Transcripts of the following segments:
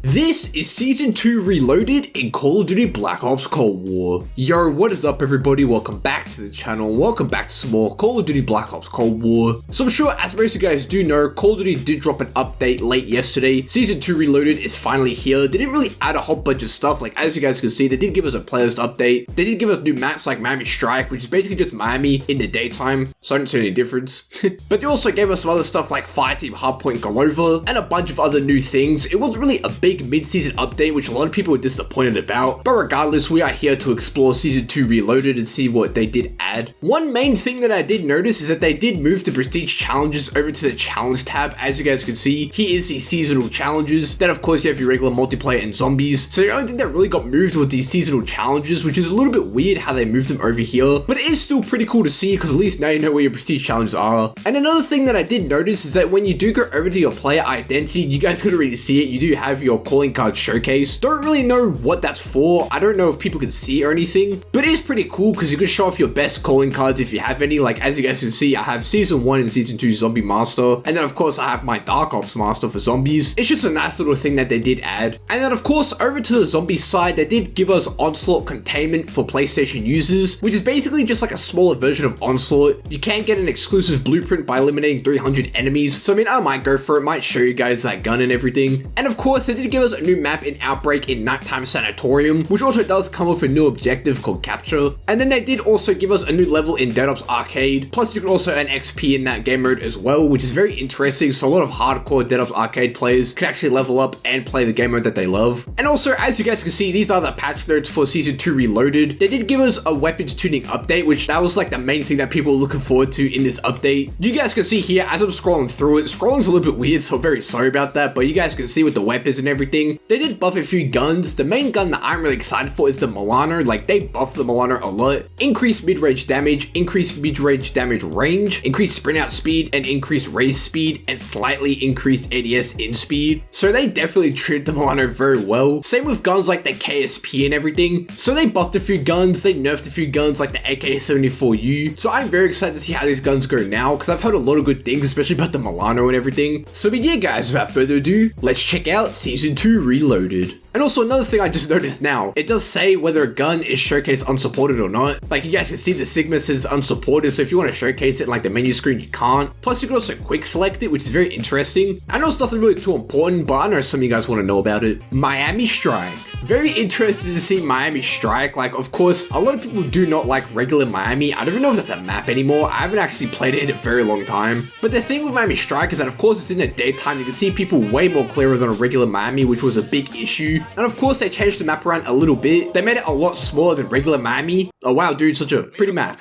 This is Season 2 Reloaded in Call of Duty Black Ops Cold War. Yo, what is up everybody? Welcome back to the channel. Welcome back to some more Call of Duty Black Ops Cold War. So I'm sure as most of you guys do know, Call of Duty did drop an update late yesterday. Season 2 Reloaded is finally here. They didn't really add a whole bunch of stuff. Like as you guys can see, they did give us a playlist update. They did give us new maps like Miami Strike, which is basically just Miami in the daytime. So I don't see any difference. But they also gave us some other stuff like Fireteam Hardpoint Golova and a bunch of other new things. It wasn't really a big mid-season update, which a lot of people were disappointed about, but regardless, we are here to explore Season 2 Reloaded and see what they did add. One main thing that I did notice is that they did move the Prestige Challenges over to the Challenge tab. As you guys can see, here is the seasonal challenges. Then of course you have your regular multiplayer and zombies. So the only thing that really got moved was these seasonal challenges, which is a little bit weird how they moved them over here, but it is still pretty cool to see because at least now you know where your Prestige Challenges are. And another thing that I did notice is that when you do go over to your player identity, you guys couldn't really see it, you do have your calling card showcase. Don't really know what that's for. I don't know if people can see it or anything, but it is pretty cool because you can show off your best calling cards if you have any. Like as you guys can see, I have Season 1 and Season 2 Zombie Master, and then of course I have my Dark Ops Master for zombies. It's just a nice little thing that they did add. And then of course over to the zombie side, they did give us Onslaught Containment for PlayStation users, which is basically just like a smaller version of Onslaught. You can get an exclusive blueprint by eliminating 300 enemies, so I mean I might go for it, might show you guys that gun and everything. And of course they did give us a new map in Outbreak in Nighttime Sanatorium, which also does come with a new objective called Capture. And then they did also give us a new level in Dead Ops Arcade, plus you can also earn XP in that game mode as well, which is very interesting. So a lot of hardcore Dead Ops Arcade players can actually level up and play the game mode that they love. And also as you guys can see, these are the patch notes for Season 2 Reloaded. They did give us a weapons tuning update, which that was like the main thing that people were looking forward to in this update. You guys can see here as I'm scrolling through it, scrolling's a little bit weird, so I'm very sorry about that, but you guys can see with the weapons and everything, they did buff a few guns. The main gun that I'm really excited for is the Milano. Like they buffed the Milano a lot. Increased mid-range damage, increased mid-range damage range, increased sprint out speed, and increased race speed, and slightly increased ADS in speed. So they definitely treated the Milano very well. Same with guns like the KSP and everything. So they buffed a few guns, they nerfed a few guns like the AK-74U. So I'm very excited to see how these guns go now because I've heard a lot of good things, especially about the Milano and everything. So but yeah guys, without further ado, let's check out Season 2 Reloaded. And also another thing I just noticed now, it does say whether a gun is showcased unsupported or not. Like you guys can see the Sigma says unsupported, so if you want to showcase it in like the menu screen, you can't. Plus you can also quick select it, which is very interesting. I know it's nothing really too important, but I know some of you guys want to know about it. Miami Strike. Very interested to see Miami Strike. Like of course, a lot of people do not like regular Miami. I don't even know if that's a map anymore. I haven't actually played it in a very long time. But the thing with Miami Strike is that of course it's in the daytime. You can see people way more clearer than a regular Miami, which was a big issue. And of course they changed the map around a little bit. They made it a lot smaller than regular Miami. Oh wow dude, such a pretty map.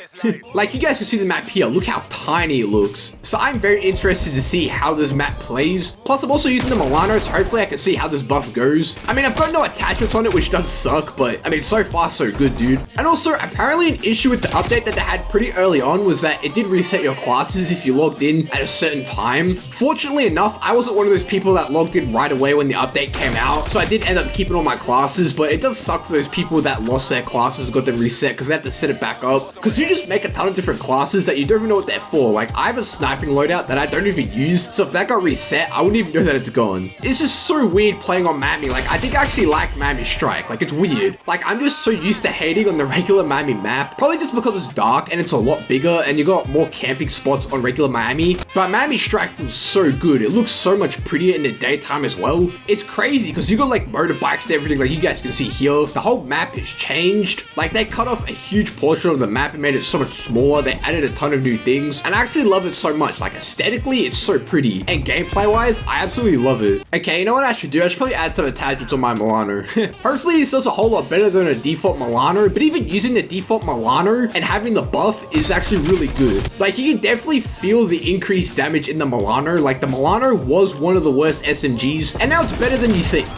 Like you guys can see the map here, look how tiny it looks. So I'm very interested to see how this map plays. Plus I'm also using the Milano, so hopefully I can see how this buff goes. I mean I've got no attachments on it, which does suck, but I mean so far so good dude. And also apparently an issue with the update that they had pretty early on was that it did reset your classes if you logged in at a certain time. Fortunately enough, I wasn't one of those people that logged in right away when the update came out, so I did end up keeping all my classes, but it does suck for those people that lost their classes, got them reset because they have to set it back up, because you just make a ton of different classes that you don't even know what they're for. Like I have a sniping loadout that I don't even use, so if that got reset I wouldn't even know that it's gone. It's just so weird playing on Miami. Like I think I actually like Miami Strike. Like it's weird. Like I'm just so used to hating on the regular Miami map, probably just because it's dark and it's a lot bigger and you got more camping spots on regular Miami, but Miami Strike feels so good. It looks so much prettier in the daytime as well. It's crazy because you got like motorbikes and everything. Like you guys can see here, the whole map is changed. Like they cut off a huge portion of the map and made it so much smaller. They added a ton of new things and I actually love it so much. Like aesthetically it's so pretty, and gameplay wise I absolutely love it. Okay, you know what I should do? I should probably add some attachments on my Milano. Hopefully this does a whole lot better than a default Milano, but even using the default Milano and having the buff is actually really good. Like you can definitely feel the increased damage in the Milano. Like the Milano was one of the worst SMGs and now it's better than you think.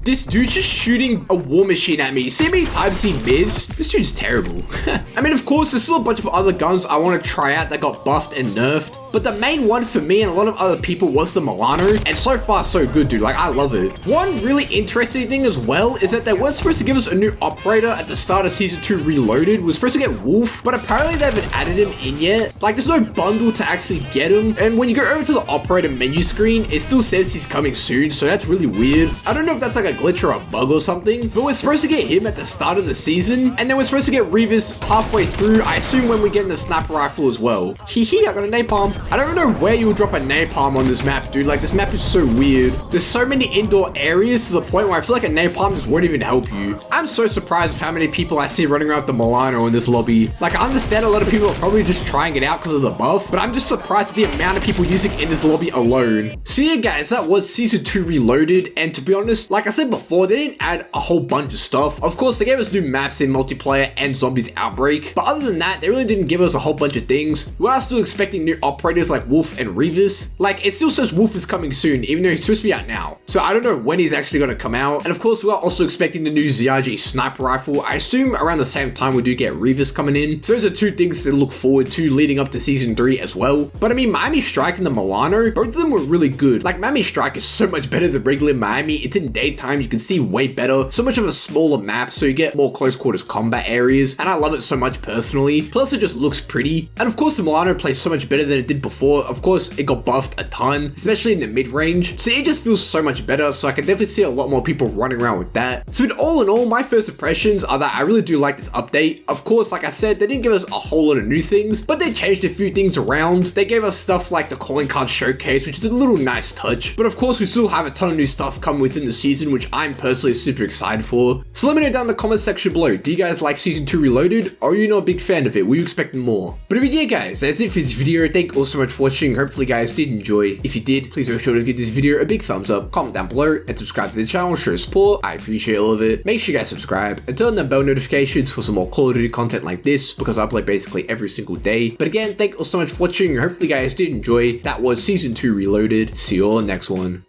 This dude's just shooting a war machine at me. See how many times he missed? This dude's terrible. I mean, of course, there's still a bunch of other guns I want to try out that got buffed and nerfed. but the main one for me and a lot of other people was the Milano, and so far so good, dude. Like, I love it. One really interesting thing as well is that they were supposed to give us a new operator at the start of Season 2 Reloaded. We're supposed to get Wolf, but apparently they haven't added him in yet. Like, there's no bundle to actually get him, and when you go over to the operator menu screen, it still says he's coming soon, so that's really weird. I don't know if that's like a glitch or a bug or something, but we're supposed to get him at the start of the season, and then we're supposed to get Revis halfway through, I assume when we get in the sniper rifle as well. Hee, I got a napalm. I don't know where you would drop a napalm on this map, dude. Like, this map is so weird. There's so many indoor areas to the point where I feel like a napalm just won't even help you. I'm so surprised with how many people I see running around the Milano in this lobby. Like, I understand a lot of people are probably just trying it out because of the buff, but I'm just surprised at the amount of people using it in this lobby alone. So yeah, guys, that was Season 2 Reloaded, and to be honest, like I said before, they didn't add a whole bunch of stuff. Of course, they gave us new maps in multiplayer and Zombies Outbreak, but other than that, they really didn't give us a whole bunch of things. We are still expecting new operators like Wolf and Revis. Like, it still says Wolf is coming soon, even though he's supposed to be out now. So I don't know when he's actually going to come out. And of course, we are also expecting the new ZRG sniper rifle. I assume around the same time we do get Revis coming in. So those are two things to look forward to leading up to Season 3 as well. But I mean, Miami Strike and the Milano, both of them were really good. Like, Miami Strike is so much better than regular Miami. It's in daytime, you can see way better. So much of a smaller map, so you get more close quarters combat areas. And I love it so much personally. Plus, it just looks pretty. And of course, the Milano plays so much better than it did before. Of course, it got buffed a ton, especially in the mid-range. So it just feels so much better. So I can definitely see a lot more people running around with that. So all in all, my first impressions are that I really do like this update. Of course, like I said, they didn't give us a whole lot of new things, but they changed a few things around. They gave us stuff like the calling card showcase, which is a little nice touch. But of course, we still have a ton of new stuff coming within the season, which I'm personally super excited for. So let me know down in the comment section below. Do you guys like Season 2 Reloaded? Or are you not a big fan of it? Were you expecting more? But yeah, guys, that's it for this video. Thank you all so much for watching. Hopefully, guys did enjoy. If you did, please make sure to give this video a big thumbs up, comment down below, and subscribe to the channel. Show support. I appreciate all of it. Make sure you guys subscribe and turn on the bell notifications for some more Call of Duty content like this, because I upload basically every single day. But again, thank you all so much for watching. Hopefully, you guys did enjoy. That was Season 2 Reloaded. See you all in the next one.